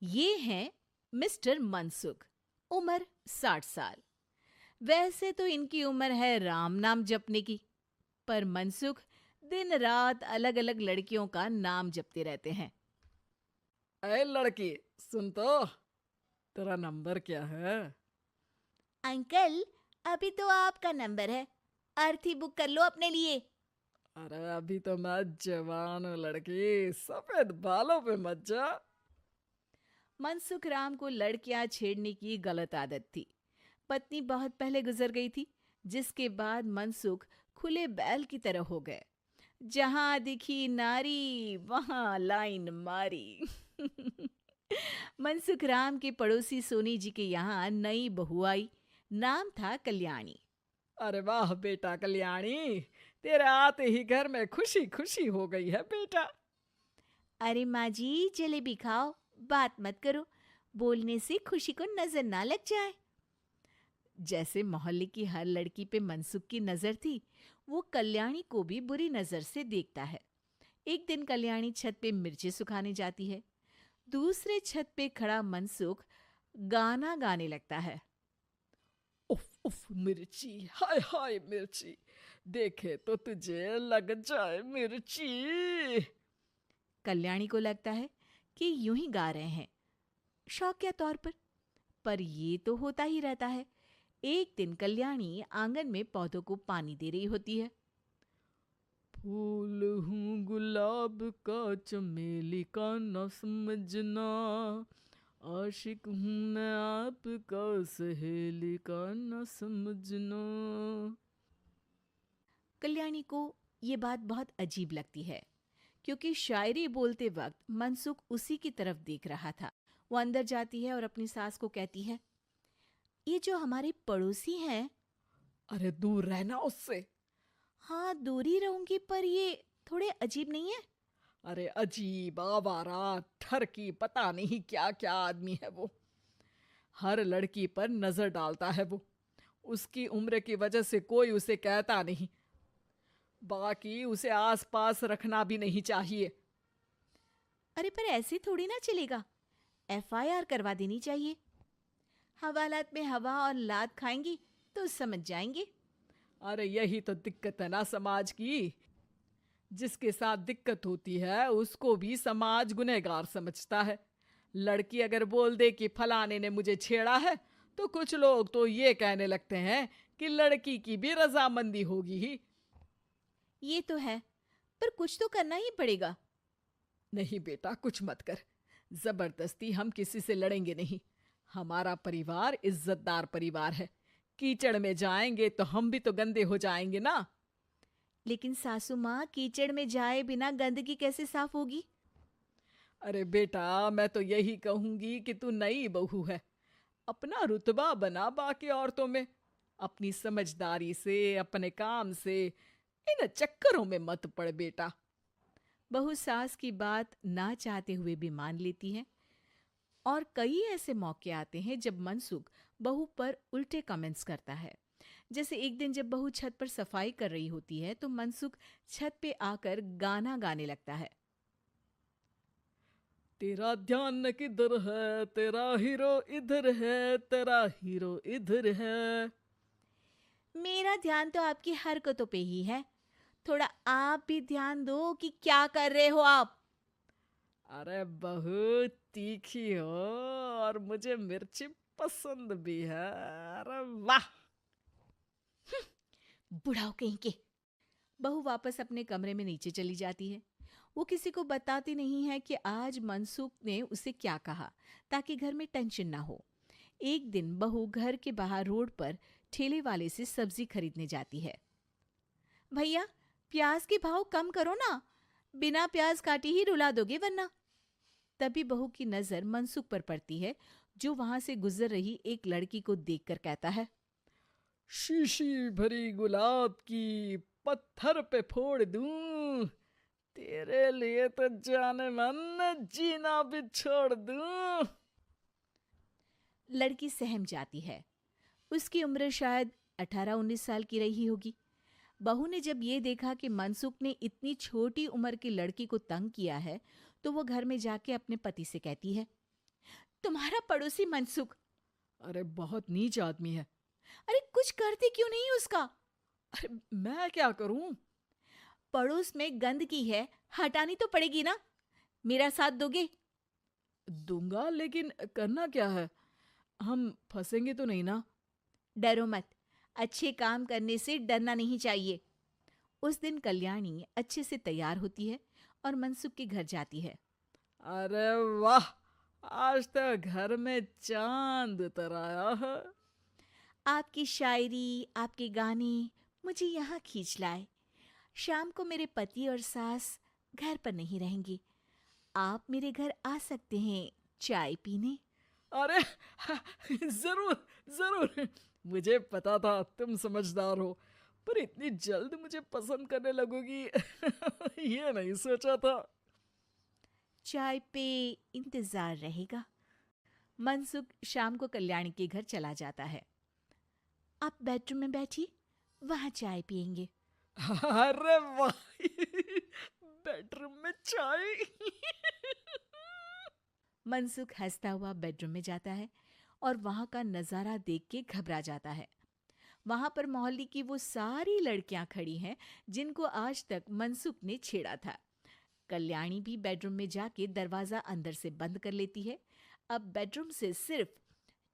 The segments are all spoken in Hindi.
ये हैं मिस्टर मनसुख, उम्र 60 साल। वैसे तो इनकी उम्र है राम नाम जपने की, पर मनसुख दिन रात अलग अलग लड़कियों का नाम जपते रहते हैं। अरे लड़की, सुन तो, तेरा नंबर क्या है? अंकल, अभी तो आपका नंबर है। अर्थी बुक कर लो अपने लिए। अरे अभी तो मैं जवान हूँ लड़की, सफेद बालों पे मत जा। मनसुख राम को लड़कियां छेड़ने की गलत आदत थी। पत्नी बहुत पहले गुजर गई थी, जिसके बाद मनसुख खुले बैल की तरह हो गए। जहां दिखी नारी वहां लाइन मारी। मनसुख राम के पड़ोसी सोनी जी के यहाँ नई बहू आई। नाम था कल्याणी। अरे वाह बेटा कल्याणी, तेरे आते ही घर में खुशी खुशी हो गई है बेटा। अरे माँ जी, जलेबी खाओ, बात मत करो, बोलने से खुशी को नजर ना लग जाए। जैसे मोहल्ले की हर लड़की पे मनसुख की नजर थी, वो कल्याणी को भी बुरी नजर से देखता है। एक दिन कल्याणी छत पे मिर्ची सुखाने जाती है। दूसरे छत पे खड़ा मनसुख गाना गाने लगता है। उफ उफ मिर्ची, हाय हाय मिर्ची, देखे तो तुझे लग जाए मिर्ची। कल्याणी को लगता है कि यूं ही गा रहे हैं, शौकिया तौर पर ये तो होता ही रहता है। एक दिन कल्याणी आंगन में पौधों को पानी दे रही होती है। फूल हूँ गुलाब का, चमेली का न समझना, आशिक हूँ मैं आपका, सहेली का न समझना। कल्याणी को ये बात बहुत अजीब लगती है, क्योंकि शायरी बोलते वक्त मनसुख उसी की तरफ देख रहा था। वो अंदर जाती है और अपनी सास को कहती है, ये जो हमारे पड़ोसी हैं। अरे दूर रहना उससे। हाँ, दूरी रहूंगी, पर ये थोड़े अजीब नहीं है? अरे अजीब, आवारा, ठरकी, पता नहीं क्या क्या आदमी है वो। हर लड़की पर नजर डालता है वो। उसकी उम्र की वजह से कोई उसे कहता नहीं। बाकी उसे आसपास रखना भी नहीं चाहिए। अरे पर ऐसे थोड़ी ना चलेगा, एफआईआर करवा देनी चाहिए। हवालात में हवा और लात खाएंगी तो समझ जाएंगे। अरे यही तो दिक्कत है ना समाज की। जिसके साथ दिक्कत होती है उसको भी समाज गुनहगार समझता है। लड़की अगर बोल दे कि फलाने ने मुझे छेड़ा है, तो कुछ लोग तो ये कहने लगते हैं कि लड़की की भी रजामंदी होगी ही। ये तो है, पर कुछ तो करना ही पड़ेगा। नहीं बेटा, कुछ मत कर। जबरदस्ती हम किसी से लड़ेंगे नहीं। हमारा परिवार इज्जतदार परिवार है। कीचड़ में जाएंगे तो हम भी तो गंदे हो जाएंगे ना। लेकिन सासू माँ, कीचड़ में जाए बिना गंदगी कैसे साफ होगी? अरे बेटा, मैं तो यही कहूंगी कि तू नई बहू है। अपना रुतबा बना बाकी औरतों में। अपनी समझदारी से, अपने काम से इन चक्करों में मत पड़ बेटा। बहू सास की बात ना चाहते हुए भी मान लेती है। और कई ऐसे मौके आते हैं जब मनसुख बहू पर उल्टे कमेंट्स करता है। जैसे एक दिन जब बहू छत पर सफाई कर रही होती है, तो मनसुख छत पे आकर गाना गाने लगता है। तेरा ध्यान किधर है, तेरा हीरो इधर है, तेरा हीरो इधर है। मेरा ध्यान तो आपकी हरकतों पे ही है, थोड़ा आप भी ध्यान दो कि क्या कर रहे हो आप। अरे बहुत तीखी हो, और मुझे मिर्ची पसंद भी है। अरे वाह। बुढ़ाओ कहीं के। बहू वापस अपने कमरे में नीचे चली जाती है। वो किसी को बताती नहीं है कि आज मनसुख ने उसे क्या कहा, ताकि घर में टेंशन ना हो। एक दिन बहू घर के बाहर रोड पर ठेले वाले से सब्जी खरीदने जाती है। भैया, प्याज के भाव कम करो ना, बिना प्याज काटे ही रुला दोगे वरना। तभी बहू की नजर मनसुख पर पड़ती है, जो वहां से गुजर रही एक लड़की को देखकर कहता है, शीशी भरी गुलाब की, पत्थर पे फोड़ दूं। तेरे लिए तो जाने मन जीना भी छोड़ दूं। लड़की सहम जाती है। उसकी उम्र शायद 18-19 साल की रही होगी। बहू ने जब ये देखा कि मनसुख ने इतनी छोटी उम्र की लड़की को तंग किया है, तो वो घर में जाके अपने पति से कहती है, तुम्हारा पड़ोसी मनसुख। अरे बहुत नीच आदमी है। अरे कुछ करते क्यों नहीं उसका? अरे मैं क्या करूं? पड़ोस में गंदगी है, हटानी तो पड़ेगी ना। मेरा साथ दोगे? दूंगा, लेकिन करना क्या है? हम फंसेंगे तो नहीं ना? डरो मत, अच्छे काम करने से डरना नहीं चाहिए। उस दिन कल्याणी अच्छे से तैयार होती है और मनसुख के घर जाती है। अरे वाह, आज तो घर में चांद उतर आया है। आपकी शायरी, आपके गाने मुझे यहाँ खींच लाए। शाम को मेरे पति और सास घर पर नहीं रहेंगे। आप मेरे घर आ सकते हैं चाय पीने। अरे जरूर जरूर, मुझे पता था तुम समझदार हो, पर इतनी जल्द मुझे पसंद करने लगोगी ये नहीं सोचा था। चाय पे इंतजार रहेगा। मनसुख शाम को कल्याणी के घर चला जाता है। आप बेडरूम में बैठिए, वहां चाय पियेंगे। अरे वाह बेडरूम में चाय मनसुख हंसता हुआ बेडरूम में जाता है और वहां का नजारा देख के घबरा जाता है। वहां पर मोहल्ले की वो सारी लड़कियां खड़ी हैं जिनको आज तक मनसुख ने छेड़ा था। कल्याणी भी बेडरूम में जाके दरवाजा अंदर से बंद कर लेती है। अब बेडरूम से सिर्फ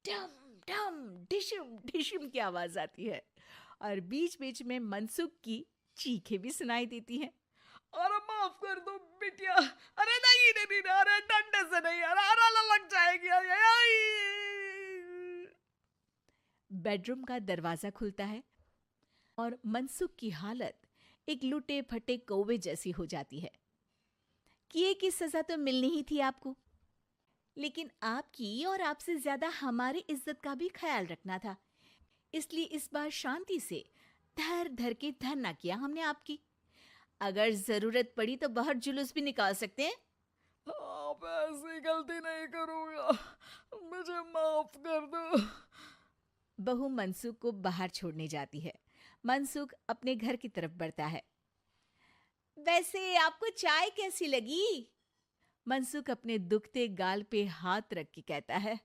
डम डम डिशुम डिशुम की आवाज आती है और बीच बीच में मनसुख की चीखें भी सुनाई देती हैं। अरे माफ कर दो बिटिया, अरे नहीं नहीं नहीं, अरे डंडे से नहीं, अरे अरे लग जाएगी, अरे आई। बेडरूम का दरवाजा खुलता है और मनसुख की हालत एक लुटे फटे कौवे जैसी हो जाती है। किए की सजा तो मिलनी ही थी आपको, लेकिन आपकी और आपसे ज्यादा हमारी इज्जत का भी ख्याल रखना था। इसलिए इस बार शांति से धर धर के धरना किया हमने आपकी। अगर जरूरत पड़ी तो बाहर जुलूस भी निकाल सकते हैं। आप ऐसी गलती नहीं करूंगा, मुझे माफ कर दो। बहू मनसुख को बाहर छोड़ने जाती है। मनसुख अपने घर की तरफ बढ़ता है। वैसे आपको चाय कैसी लगी? मनसुख अपने दुखते गाल पे हाथ रख के कहता है।